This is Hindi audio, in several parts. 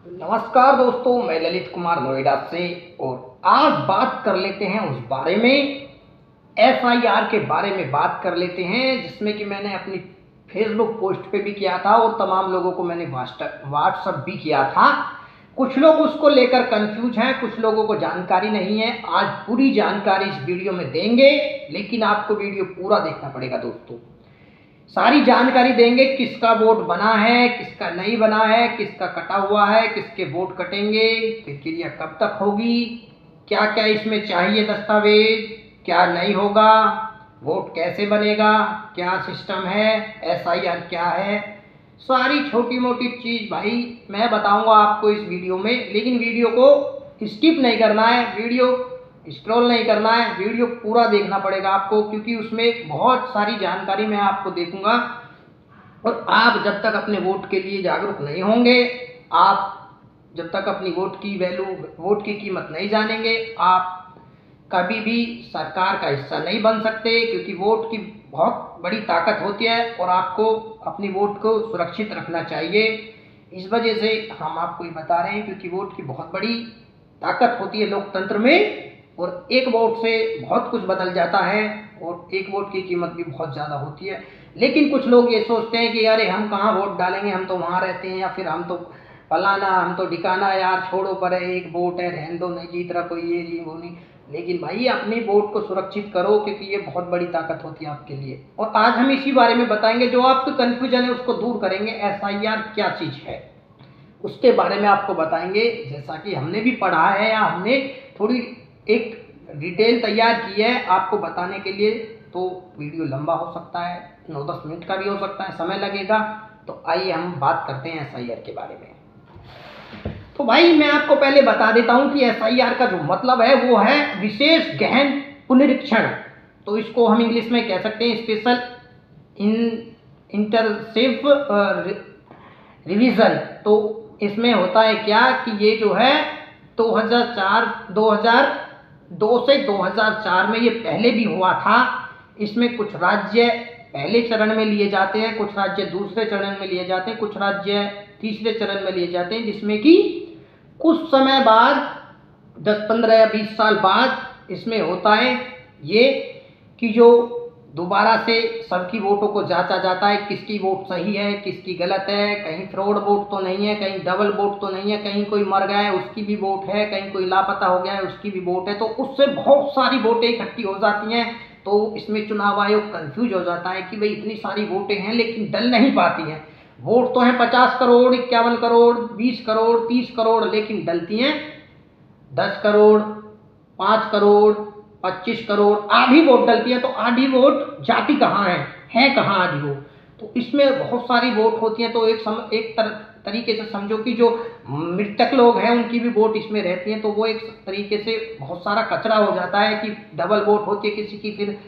नमस्कार दोस्तों, मैं ललित कुमार नोएडा से। और आज बात कर लेते हैं उस बारे में, एफआईआर के बारे में बात कर लेते हैं, जिसमें कि मैंने अपनी फेसबुक पोस्ट पे भी किया था और तमाम लोगों को मैंने व्हाट्सएप भी किया था। कुछ लोग उसको लेकर कंफ्यूज हैं, कुछ लोगों को जानकारी नहीं है। आज पूरी जानकारी इस वीडियो में देंगे, लेकिन आपको वीडियो पूरा देखना पड़ेगा दोस्तों। सारी जानकारी देंगे, किसका वोट बना है, किसका नहीं बना है, किसका कटा हुआ है, किसके वोट कटेंगे, प्रक्रिया कब तक होगी, क्या क्या इसमें चाहिए दस्तावेज, क्या नहीं होगा, वोट कैसे बनेगा, क्या सिस्टम है, एसआईआर क्या है। सारी छोटी मोटी चीज़ भाई मैं बताऊंगा आपको इस वीडियो में, लेकिन वीडियो को स्किप नहीं करना है, वीडियो स्क्रॉल नहीं करना है, वीडियो पूरा देखना पड़ेगा आपको, क्योंकि उसमें बहुत सारी जानकारी मैं आपको देखूंगा। और आप जब तक अपने वोट के लिए जागरूक नहीं होंगे, आप जब तक अपनी वोट की वैल्यू, वोट की कीमत नहीं जानेंगे, आप कभी भी सरकार का हिस्सा नहीं बन सकते, क्योंकि वोट की बहुत बड़ी ताकत होती है और आपको अपनी वोट को सुरक्षित रखना चाहिए। इस वजह से हम आपको ये बता रहे हैं, क्योंकि वोट की बहुत बड़ी ताकत होती है लोकतंत्र में, और एक वोट से बहुत कुछ बदल जाता है और एक वोट की कीमत भी बहुत ज़्यादा होती है। लेकिन कुछ लोग ये सोचते हैं कि अरे हम कहाँ वोट डालेंगे, हम तो वहाँ रहते हैं, या फिर हम तो फलाना, हम तो ठिकाना, यार छोड़ो पर है, एक वोट है, रहने दो, नहीं जीत रहा कोई, ये नहीं वो नहीं। लेकिन भाई अपनी वोट को सुरक्षित करो, क्योंकि ये बहुत बड़ी ताकत होती है आपके लिए। और आज हम इसी बारे में बताएंगे, जो आपको कन्फ्यूजन है उसको दूर करेंगे। एसआईआर क्या चीज़ है उसके बारे में आपको बताएंगे, जैसा कि हमने भी पढ़ा है या हमने थोड़ी एक डिटेल तैयार की है आपको बताने के लिए। तो वीडियो लंबा हो सकता है, 9-10 मिनट का भी हो सकता है, समय लगेगा। तो आइए हम बात करते हैं एसआईआर के बारे में। तो भाई मैं आपको पहले बता देता हूं कि एसआईआर का जो मतलब है वो है विशेष गहन पुनरीक्षण। तो इसको हम इंग्लिश में कह सकते हैं स्पेशल इंटरसिव रिवीजन। तो इसमें होता है क्या कि ये जो है 2002 से 2004 में ये पहले भी हुआ था। इसमें कुछ राज्य पहले चरण में लिए जाते हैं, कुछ राज्य दूसरे चरण में लिए जाते हैं, कुछ राज्य तीसरे चरण में लिए जाते हैं, जिसमें कि कुछ समय बाद 10, 15 या 20 साल बाद इसमें होता है ये कि जो दोबारा से सबकी वोटों को जांचा जाता है, किसकी वोट सही है, किसकी गलत है, कहीं फ्रॉड वोट तो नहीं है, कहीं डबल वोट तो नहीं है, कहीं कोई मर गया है उसकी भी वोट है, कहीं कोई लापता हो गया है उसकी भी वोट है। तो उससे बहुत सारी वोटें इकट्ठी हो जाती हैं। तो इसमें चुनाव आयोग कंफ्यूज हो जाता है कि भाई इतनी सारी वोटें हैं लेकिन डल नहीं पाती हैं। वोट तो हैं 50 करोड़, 51 करोड़, 20 करोड़, 30 करोड़, लेकिन डलती हैं 10 करोड़, 5 करोड़, 25 करोड़, आधी वोट डलती है। तो आधी वोट जाती कहाँ है कहाँ आधी वोट। तो इसमें बहुत सारी वोट होती हैं। तो एक तरीके से समझो कि जो मृतक लोग हैं उनकी भी वोट इसमें रहती है। तो वो एक तरीके से बहुत सारा कचरा हो जाता है कि डबल वोट होती है किसी की, फिर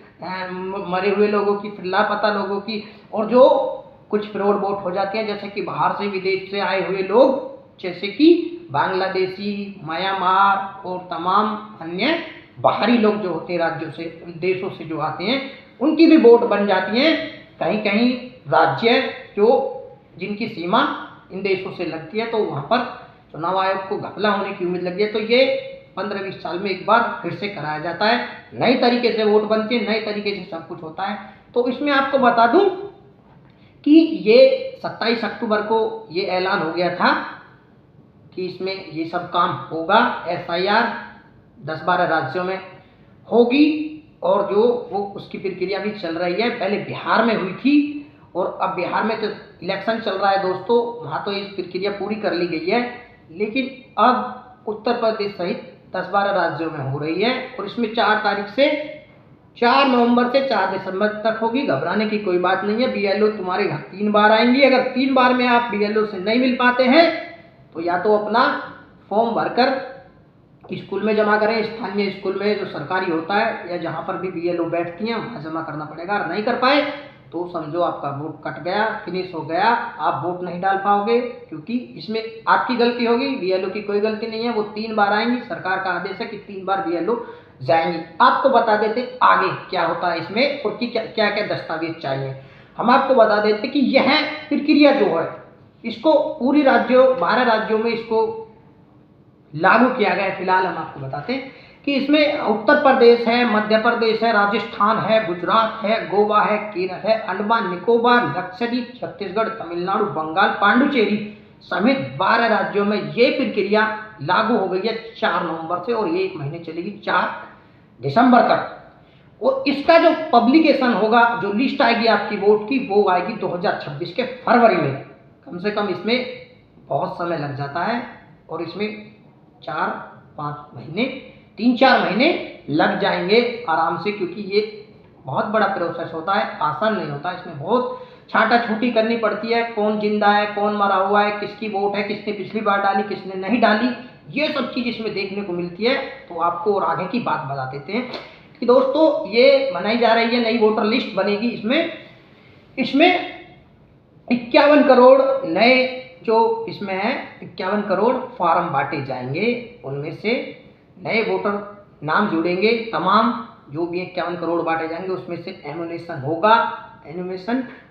मरे हुए लोगों की, फिर लापता लोगों की, और जो कुछ फ्रॉड वोट हो जाती हैं, जैसे कि बाहर से विदेश से आए हुए लोग, जैसे कि बांग्लादेशी, म्यांमार और तमाम अन्य बाहरी लोग जो होते हैं राज्यों से, देशों से जो आते हैं, उनकी भी वोट बन जाती हैं। कहीं कहीं राज्य जो जिनकी सीमा इन देशों से लगती है, तो वहाँ पर चुनाव आयोग को घपला होने की उम्मीद लगी है। तो ये 15-20 साल में एक बार फिर से कराया जाता है, नई तरीके से वोट बनती है, नई तरीके से सब कुछ होता है। तो इसमें आपको बता दूं कि ये 27 अक्टूबर को ये ऐलान हो गया था कि इसमें ये सब काम होगा। एसआईआर 10-12 राज्यों में होगी, और जो वो उसकी प्रक्रिया भी चल रही है। पहले बिहार में हुई थी, और अब बिहार में तो इलेक्शन चल रहा है दोस्तों, वहाँ तो इस प्रक्रिया पूरी कर ली गई है। लेकिन अब उत्तर प्रदेश सहित 10-12 राज्यों में हो रही है, और इसमें 4 नवंबर से 4 दिसंबर तक होगी। घबराने की कोई बात नहीं है। बीएलओ तुम्हारे घर 3 बार आएंगी। अगर 3 बार में आप बीएलओ से नहीं मिल पाते हैं, तो या तो अपना फॉर्म भरकर स्कूल में जमा करें, स्थानीय स्कूल में जो सरकारी होता है, या जहाँ पर भी बीएलओ बैठती हैं वहाँ जमा करना पड़ेगा। अगर नहीं कर पाए तो समझो आपका वोट कट गया, फिनिश हो गया, आप वोट नहीं डाल पाओगे, क्योंकि इसमें आपकी गलती होगी, बीएलओ की कोई गलती नहीं है। वो 3 बार आएंगी, सरकार का आदेश है कि 3 बार बीएलओ जाएंगी। आपको बता देते आगे क्या होता है इसमें, और कि क्या क्या दस्तावेज चाहिए। हम आपको बता देते कि यह प्रक्रिया जो है इसको पूरी राज्यों 12 राज्यों में इसको लागू किया गया है। फिलहाल हम आपको बताते हैं कि इसमें उत्तर प्रदेश है, मध्य प्रदेश है, राजस्थान है, गुजरात है, गोवा है, केरल है, अंडमान निकोबार, लक्षद्वीप, छत्तीसगढ़, तमिलनाडु, बंगाल, पांडुचेरी समेत 12 राज्यों में ये प्रक्रिया लागू हो गई है 4 नवंबर से, और ये 1 महीने चलेगी 4 दिसंबर तक। और इसका जो पब्लिकेशन होगा, जो लिस्ट आएगी आपकी वोट की, वो आएगी 2026 के फरवरी में। कम से कम इसमें बहुत समय लग जाता है, और इसमें 4-5 महीने 3-4 महीने लग जाएंगे आराम से, क्योंकि ये बहुत बड़ा प्रोसेस होता है, आसान नहीं होता। इसमें बहुत छांटा छूटी करनी पड़ती है, कौन जिंदा है, कौन मरा हुआ है, किसकी वोट है, किसने पिछली बार डाली, किसने नहीं डाली, ये सब चीज़ इसमें देखने को मिलती है। तो आपको और आगे की बात बता देते हैं कि दोस्तों ये बनाई जा रही है नई वोटर लिस्ट बनेगी। इसमें 51 करोड़ नए जो इसमें है 51 करोड़ फॉर्म बांटे जाएंगे, उनमें से नए वोटर नाम जुड़ेंगे। तमाम जो भी 51 करोड़ बांटे जाएंगे उसमें से एनुमरेशन होगा,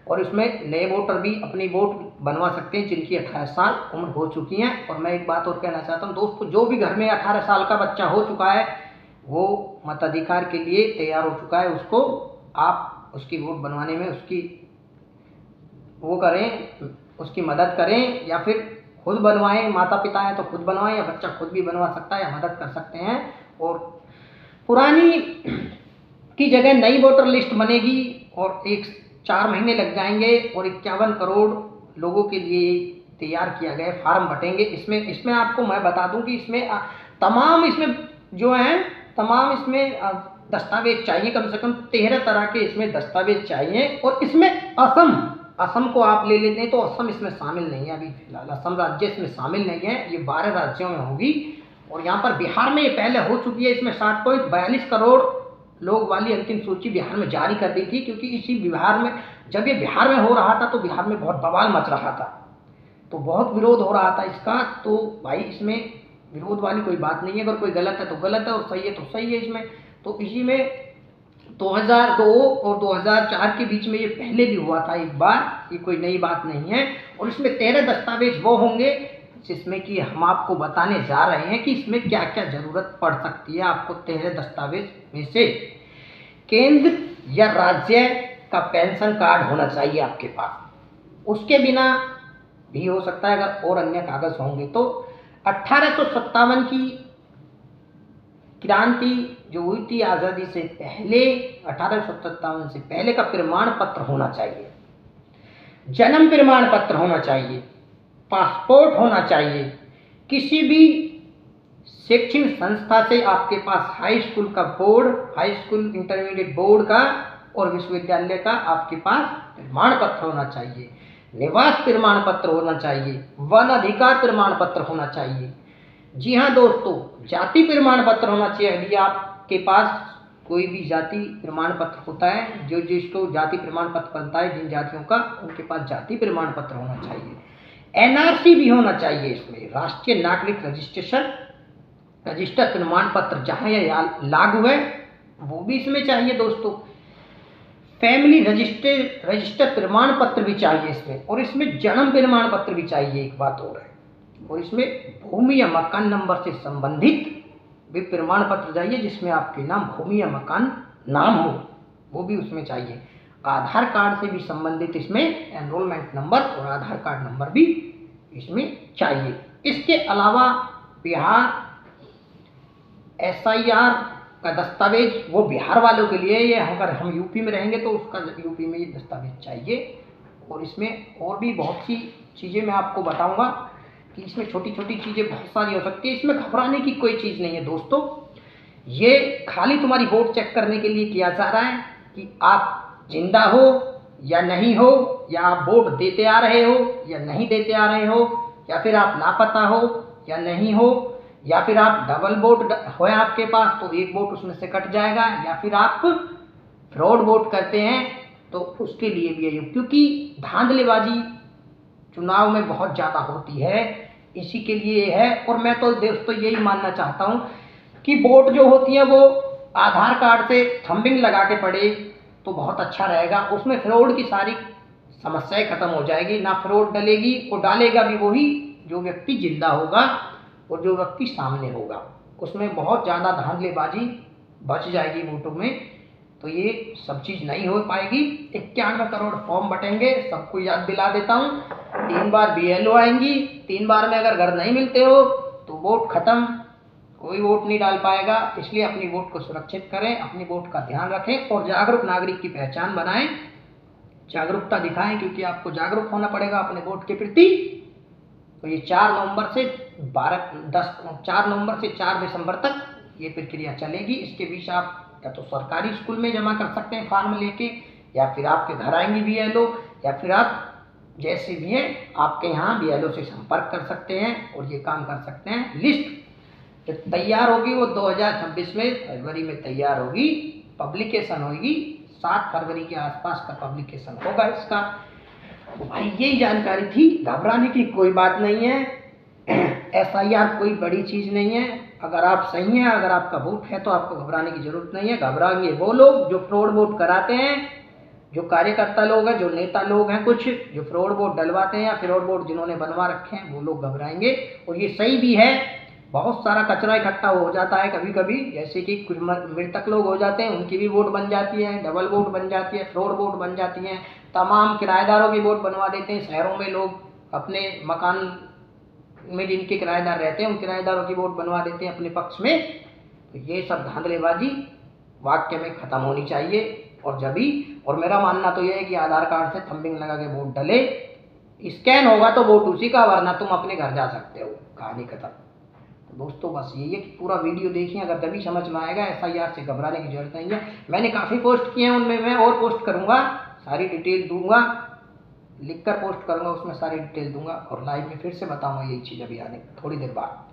और इसमें नए वोटर भी अपनी वोट बनवा सकते हैं जिनकी 18 साल उम्र हो चुकी है। और मैं एक बात और कहना चाहता हूं दोस्तों, जो भी घर में 18 साल का बच्चा हो चुका है वो मताधिकार के लिए तैयार हो चुका है, उसको आप उसकी वोट बनवाने में उसकी वो करें, उसकी मदद करें, या फिर खुद बनवाएं। माता पिता है तो खुद बनवाएं, या बच्चा खुद भी बनवा सकता है, या मदद कर सकते हैं। और पुरानी की जगह नई वोटर लिस्ट बनेगी, और 4 महीने लग जाएंगे, और 51 करोड़ लोगों के लिए तैयार किया गया फॉर्म बटेंगे। इसमें आपको मैं बता दूं कि इसमें तमाम इसमें जो है तमाम इसमें दस्तावेज चाहिए, कम से कम 13 तरह के इसमें दस्तावेज चाहिए। और इसमें असम को आप ले लेते हैं तो असम इसमें शामिल नहीं है, अभी फिलहाल असम राज्य इसमें शामिल नहीं है, ये 12 राज्यों में होगी। और यहाँ पर बिहार में ये पहले हो चुकी है, इसमें 7.42 करोड़ लोग वाली अंतिम सूची बिहार में जारी कर दी थी, क्योंकि इसी बिहार में जब ये बिहार में हो रहा था तो बिहार में बहुत बवाल मच रहा था, तो बहुत विरोध हो रहा था इसका। तो भाई इसमें विरोध वाली कोई बात नहीं है, अगर कोई गलत है तो गलत है और सही है तो सही है इसमें। तो इसी में 2002 और 2004 के बीच में ये पहले भी हुआ था एक बार, ये कोई नई बात नहीं है। और इसमें 13 दस्तावेज वो होंगे जिसमें कि हम आपको बताने जा रहे हैं कि इसमें क्या क्या जरूरत पड़ सकती है आपको। 13 दस्तावेज में से केंद्र या राज्य का पेंशन कार्ड होना चाहिए आपके पास, उसके बिना भी हो सकता है अगर और अन्य कागज होंगे तो। 1857 की क्रांति जो हुई थी आज़ादी से पहले, 1857 से पहले का प्रमाण पत्र होना चाहिए, जन्म प्रमाण पत्र होना चाहिए, पासपोर्ट होना चाहिए, किसी भी शैक्षणिक संस्था से आपके पास हाई स्कूल का board, high school intermediate board का और विश्वविद्यालय का आपके पास प्रमाण पत्र होना चाहिए, निवास प्रमाण पत्र होना चाहिए, वन अधिकार प्रमाण पत्र होना चाहिए। जी हाँ दोस्तों, जाति प्रमाण पत्र होना चाहिए। यदि आपके पास कोई भी जाति प्रमाण पत्र होता है, जो जिसको जाति प्रमाण पत्र बनता है जिन जातियों का, उनके पास जाति प्रमाण पत्र होना चाहिए। एनआरसी भी होना चाहिए इसमें, राष्ट्रीय नागरिक रजिस्टर प्रमाण पत्र, जहाँ यह लागू है वो भी इसमें चाहिए दोस्तों। फैमिली रजिस्टर प्रमाण पत्र भी चाहिए इसमें, और इसमें जन्म प्रमाण पत्र भी चाहिए। एक बात और है, और इसमें भूमि या मकान नंबर से संबंधित भी प्रमाण पत्र चाहिए, जिसमें आपके नाम भूमि या मकान नाम हो, वो भी उसमें चाहिए। आधार कार्ड से भी संबंधित इसमें एनरोलमेंट नंबर और आधार कार्ड नंबर भी इसमें चाहिए। इसके अलावा बिहार SIR का दस्तावेज वो बिहार वालों के लिए, ये अगर हम यूपी में रहेंगे तो उसका यूपी में ये दस्तावेज चाहिए। और इसमें और भी बहुत सी चीज़ें मैं आपको बताऊंगा कि इसमें छोटी छोटी चीज़ें बहुत सारी हो सकती है। इसमें घबराने की कोई चीज़ नहीं है दोस्तों, ये खाली तुम्हारी वोट चेक करने के लिए किया जा रहा है कि आप जिंदा हो या नहीं हो, या आप वोट देते आ रहे हो या नहीं देते आ रहे हो, या फिर आप लापता हो या नहीं हो, या फिर आप डबल वोट हो आपके पास तो एक वोट उसमें से कट जाएगा, या फिर आप फ्रॉड वोट करते हैं तो उसके लिए भी है, क्योंकि धांधलेबाजी चुनाव में बहुत ज़्यादा होती है, इसी के लिए है। और मैं तो दोस्तों यही मानना चाहता हूँ कि वोट जो होती है वो आधार कार्ड से थंबिंग लगा के पड़े तो बहुत अच्छा रहेगा, उसमें फ्रॉड की सारी समस्याएं खत्म हो जाएगी, ना फ्रॉड डलेगी, और डालेगा भी वही जो व्यक्ति जिंदा होगा और जो व्यक्ति सामने होगा। उसमें बहुत ज़्यादा धांधलेबाजी बच जाएगी वोटों में, तो ये सब चीज़ नहीं हो पाएगी। 91 करोड़ फॉर्म बटेंगे, सबको याद दिला देता हूँ। 3 बार BLO आएंगी, 3 बार में अगर घर नहीं मिलते हो तो वोट खत्म, कोई वोट नहीं डाल पाएगा। इसलिए अपनी वोट को सुरक्षित करें, अपनी वोट का ध्यान रखें और जागरूक नागरिक की पहचान बनाएं, जागरूकता दिखाएं, क्योंकि आपको जागरूक होना पड़ेगा अपने वोट के प्रति। तो ये 4 नवंबर से 4 दिसंबर तक ये प्रक्रिया चलेगी। इसके बीच आप या तो सरकारी स्कूल में जमा कर सकते हैं फॉर्म लेके, या फिर आपके घर आएंगी BLO, या फिर आप जैसे भी हैं आपके यहाँ BLO से संपर्क कर सकते हैं और ये काम कर सकते हैं। लिस्ट जो तैयार होगी वो 2026 में फरवरी में तैयार होगी, पब्लिकेशन होगी 7 फरवरी के आसपास का पब्लिकेशन होगा इसका। तो भाई यही जानकारी थी, घबराने की कोई बात नहीं है। SIR कोई बड़ी चीज़ नहीं है। अगर आप सही हैं, अगर आपका वोट है तो आपको घबराने की जरूरत नहीं है। घबराएंगे वो लोग जो फ्रॉड वोट कराते हैं, जो कार्यकर्ता लोग हैं, जो नेता लोग हैं, कुछ जो फ्रॉड वोट डलवाते हैं या फ्रॉड वोट जिन्होंने बनवा रखे हैं, वो लोग घबराएंगे। और ये सही भी है, बहुत सारा कचरा इकट्ठा हो जाता है कभी कभी, जैसे कि कुछ मृतक लोग हो जाते हैं, उनकी भी वोट बन जाती है, डबल वोट बन जाती है, फ्रॉड वोट बन जाती है। तमाम किराएदारों की वोट बनवा देते हैं। शहरों में लोग अपने मकान में जिनके किराएदार रहते हैं उन किराएदारों की वोट बनवा देते हैं अपने पक्ष में। तो ये सब धांधलेबाजी वाक्य में खत्म होनी चाहिए। और मेरा मानना तो यह है कि आधार कार्ड से थंबिंग लगा के वोट डले, स्कैन होगा तो वोट उसी का, वरना तुम अपने घर जा सकते हो, कहानी खत्म। तो दोस्तों बस यही है कि पूरा वीडियो देखिए, अगर तभी समझ में आएगा। SIR से घबराने की जरूरत नहीं है। मैंने काफ़ी पोस्ट किए हैं, उनमें मैं और पोस्ट करूँगा, सारी डिटेल दूंगा, लिखकर पोस्ट करूँगा, उसमें सारी डिटेल दूंगा और लाइव में फिर से बताऊँगा यही चीज़ अभी आने थोड़ी देर बाद।